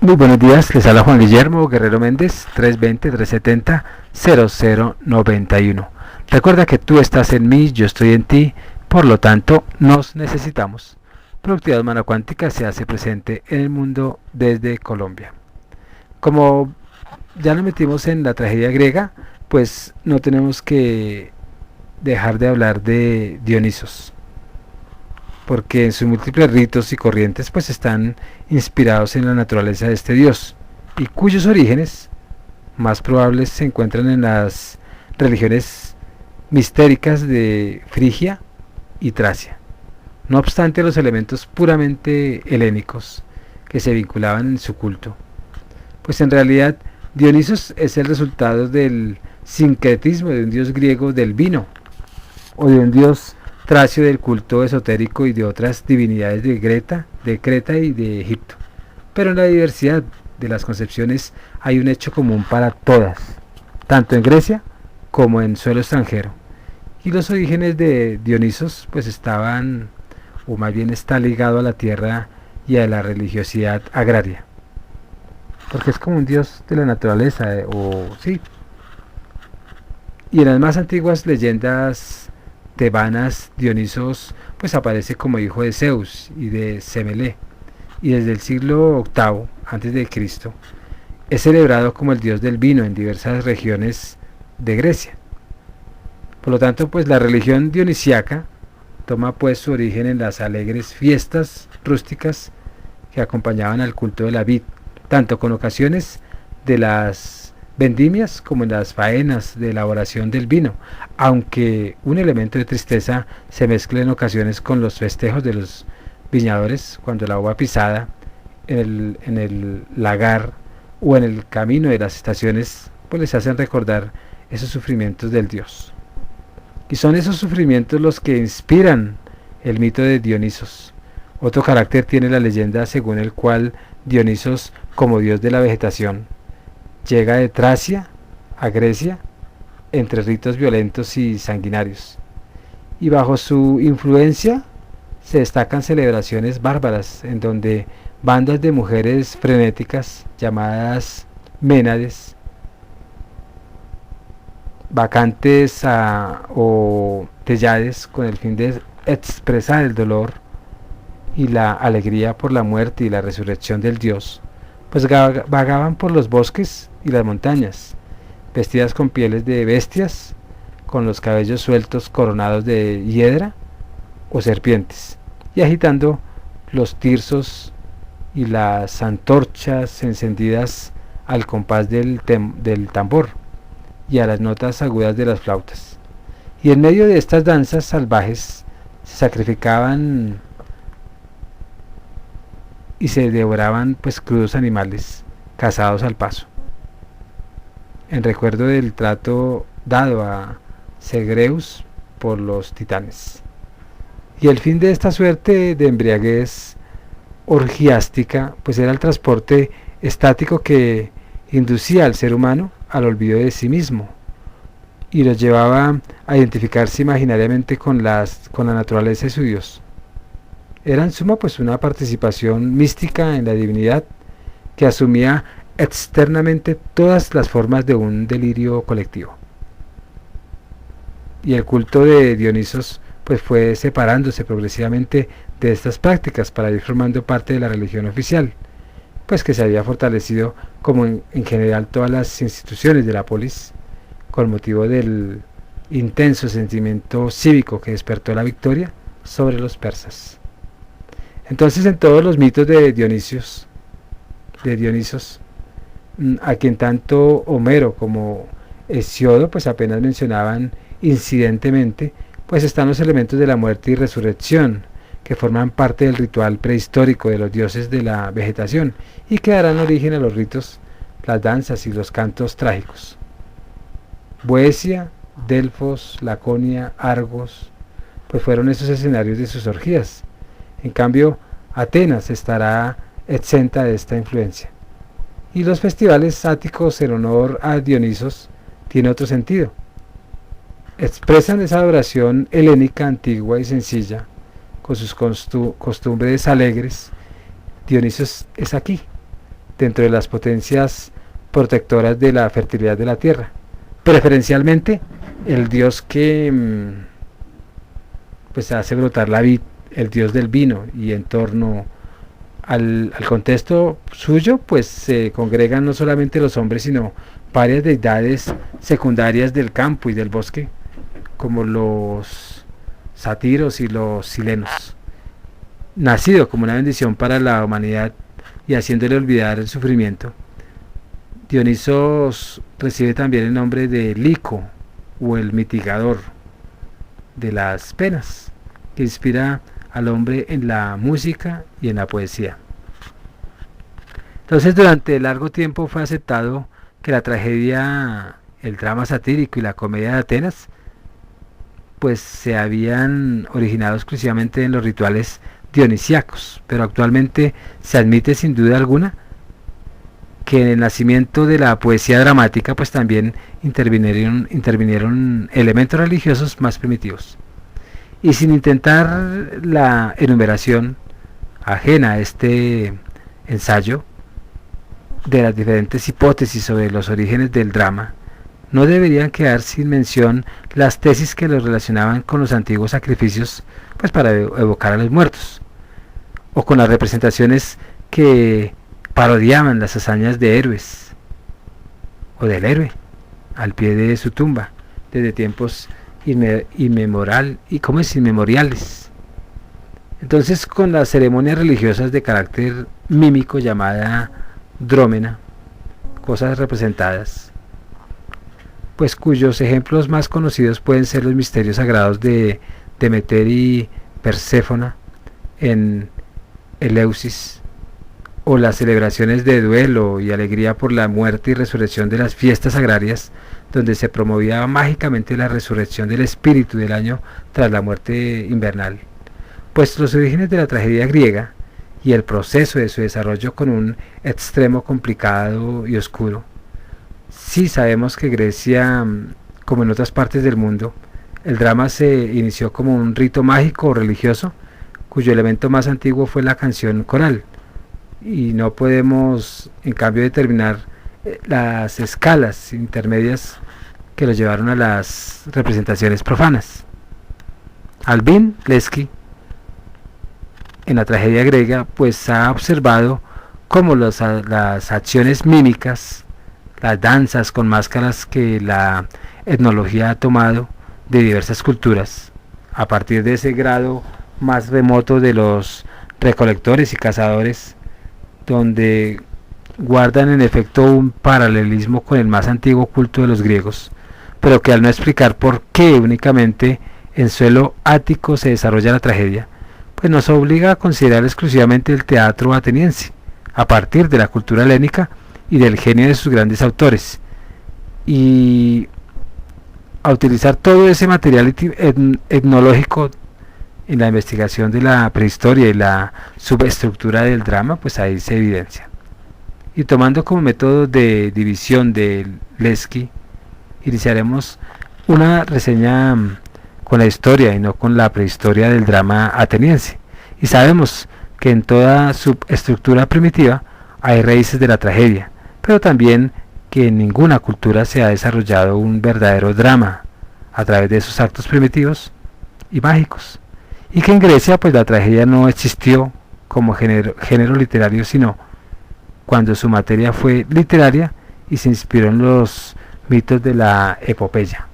Muy buenos días, les habla Juan Guillermo Guerrero Méndez, 320-370-0091. Recuerda que tú estás en mí, yo estoy en ti, por lo tanto nos necesitamos. Productividad Humana Cuántica se hace presente en el mundo desde Colombia. Como ya nos metimos en la tragedia griega, pues no tenemos que dejar de hablar de Dionisos, porque en sus múltiples ritos y corrientes pues están inspirados en la naturaleza de este dios, y cuyos orígenes más probables se encuentran en las religiones mistéricas de Frigia y Tracia. No obstante, los elementos puramente helénicos que se vinculaban en su culto, pues en realidad Dionisos es el resultado del sincretismo de un dios griego del vino, o de un dios tracio del culto esotérico y de otras divinidades de Creta y de Egipto. Pero en la diversidad de las concepciones hay un hecho común para todas, tanto en Grecia como en suelo extranjero. Y los orígenes de Dionisos pues estaban, o más bien está ligado a la tierra y a la religiosidad agraria, porque es como un dios de la naturaleza, o sí. Y en las más antiguas leyendas tebanas, Dionisos pues aparece como hijo de Zeus y de Semele, y desde el siglo VIII a.C. es celebrado como el dios del vino en diversas regiones de Grecia. Por lo tanto, pues la religión dionisiaca toma pues su origen en las alegres fiestas rústicas que acompañaban al culto de la vid, tanto con ocasiones de las vendimias como en las faenas de elaboración del vino, aunque un elemento de tristeza se mezcla en ocasiones con los festejos de los viñadores cuando la uva pisada en el lagar o en el camino de las estaciones pues les hacen recordar esos sufrimientos del dios. Y son esos sufrimientos los que inspiran el mito de Dionisos. Otro carácter tiene la leyenda según el cual Dionisos, como dios de la vegetación, llega de Tracia a Grecia entre ritos violentos y sanguinarios, y bajo su influencia se destacan celebraciones bárbaras en donde bandas de mujeres frenéticas llamadas Ménades, bacantes o tellades, con el fin de expresar el dolor y la alegría por la muerte y la resurrección del dios, pues vagaban por los bosques y las montañas, vestidas con pieles de bestias, con los cabellos sueltos coronados de hiedra o serpientes, y agitando los tirsos y las antorchas encendidas al compás del tambor y a las notas agudas de las flautas. Y en medio de estas danzas salvajes se sacrificaban y se devoraban pues crudos animales cazados al paso, en recuerdo del trato dado a Zagreus por los titanes. Y el fin de esta suerte de embriaguez orgiástica pues era el transporte estático que inducía al ser humano al olvido de sí mismo y los llevaba a identificarse imaginariamente con la naturaleza de su dios. Era en suma pues una participación mística en la divinidad que asumía externamente todas las formas de un delirio colectivo. Y el culto de Dionisos pues fue separándose progresivamente de estas prácticas para ir formando parte de la religión oficial, pues que se había fortalecido como en general todas las instituciones de la polis, con motivo del intenso sentimiento cívico que despertó la victoria sobre los persas. Entonces, en todos los mitos de Dionisos, a quien tanto Homero como Hesiodo pues apenas mencionaban incidentemente, pues están los elementos de la muerte y resurrección, que forman parte del ritual prehistórico de los dioses de la vegetación y que darán origen a los ritos, las danzas y los cantos trágicos. Boecia, Delfos, Laconia, Argos, pues fueron esos escenarios de sus orgías. En cambio, Atenas estará exenta de esta influencia. Y los festivales sáticos en honor a Dionisos tiene otro sentido. Expresan esa adoración helénica antigua y sencilla, con sus costumbres alegres. Dionisos es aquí, dentro de las potencias protectoras de la fertilidad de la tierra. Preferencialmente el dios que pues hace brotar la vid, el dios del vino, y en torno al contexto suyo pues se congregan no solamente los hombres sino varias deidades secundarias del campo y del bosque, como los sátiros y los silenos, nacido como una bendición para la humanidad y haciéndole olvidar el sufrimiento. Dionisos recibe también el nombre de Lico, o el mitigador de las penas, que inspira al hombre en la música y en la poesía. Entonces, durante largo tiempo fue aceptado que la tragedia, el drama satírico y la comedia de Atenas pues se habían originado exclusivamente en los rituales dionisíacos, pero actualmente se admite sin duda alguna que en el nacimiento de la poesía dramática pues también intervinieron elementos religiosos más primitivos. Y sin intentar la enumeración ajena a este ensayo de las diferentes hipótesis sobre los orígenes del drama, no deberían quedar sin mención las tesis que los relacionaban con los antiguos sacrificios pues para evocar a los muertos, o con las representaciones que parodiaban las hazañas de héroes o del héroe al pie de su tumba desde tiempos inmemoriales. Entonces, con las ceremonias religiosas de carácter mímico llamada drómena, cosas representadas, pues cuyos ejemplos más conocidos pueden ser los misterios sagrados de Demeter y Perséfona en Eleusis, o las celebraciones de duelo y alegría por la muerte y resurrección de las fiestas agrarias, donde se promovía mágicamente la resurrección del espíritu del año tras la muerte invernal. Pues los orígenes de la tragedia griega y el proceso de su desarrollo con un extremo complicado y oscuro. Sí sabemos que Grecia, como en otras partes del mundo, el drama se inició como un rito mágico o religioso, cuyo elemento más antiguo fue la canción coral, y no podemos en cambio determinar las escalas intermedias que lo llevaron a las representaciones profanas. Alvin Lesky, en la tragedia griega, pues ha observado cómo las acciones mímicas, las danzas con máscaras que la etnología ha tomado de diversas culturas, a partir de ese grado más remoto de los recolectores y cazadores, donde guardan en efecto un paralelismo con el más antiguo culto de los griegos, pero que al no explicar por qué únicamente en suelo ático se desarrolla la tragedia, pues nos obliga a considerar exclusivamente el teatro ateniense, a partir de la cultura helénica y del genio de sus grandes autores, y a utilizar todo ese material etnológico en la investigación de la prehistoria y la subestructura del drama, pues ahí se evidencia. Y tomando como método de división de Lesky, iniciaremos una reseña con la historia y no con la prehistoria del drama ateniense. Y sabemos que en toda subestructura primitiva hay raíces de la tragedia, pero también que en ninguna cultura se ha desarrollado un verdadero drama a través de esos actos primitivos y mágicos, y que en Grecia pues la tragedia no existió como género literario, sino cuando su materia fue literaria y se inspiró en los mitos de la epopeya.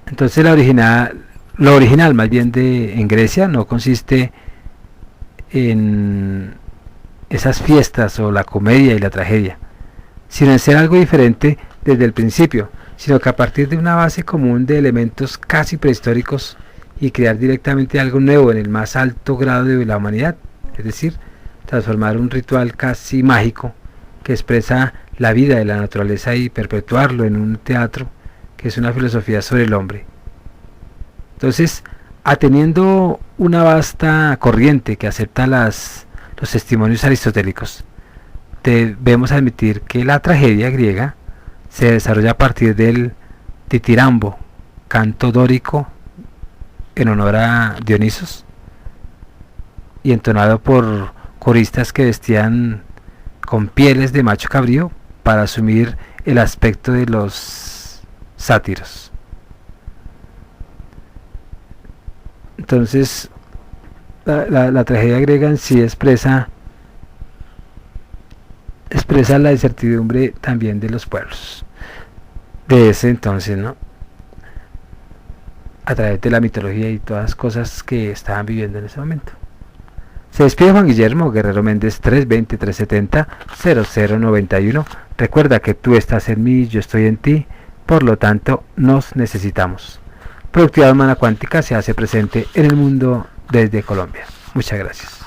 Entonces lo original más bien en Grecia no consiste en esas fiestas o la comedia y la tragedia, sino en ser algo diferente desde el principio, sino que a partir de una base común de elementos casi prehistóricos y crear directamente algo nuevo en el más alto grado de la humanidad, es decir, transformar un ritual casi mágico que expresa la vida de la naturaleza y perpetuarlo en un teatro que es una filosofía sobre el hombre. Entonces, ateniendo una vasta corriente que acepta los testimonios aristotélicos, debemos admitir que la tragedia griega se desarrolla a partir del titirambo, canto dórico en honor a Dionisos, y entonado por coristas que vestían con pieles de macho cabrío para asumir el aspecto de los sátiros. Entonces, la tragedia griega en sí expresa la incertidumbre también de los pueblos de ese entonces, ¿no? A través de la mitología y todas las cosas que estaban viviendo en ese momento. Se despide Juan Guillermo Guerrero Méndez, 320-370-0091. Recuerda que tú estás en mí, yo estoy en ti, por lo tanto nos necesitamos. Productividad Humana Cuántica se hace presente en el mundo desde Colombia. Muchas gracias.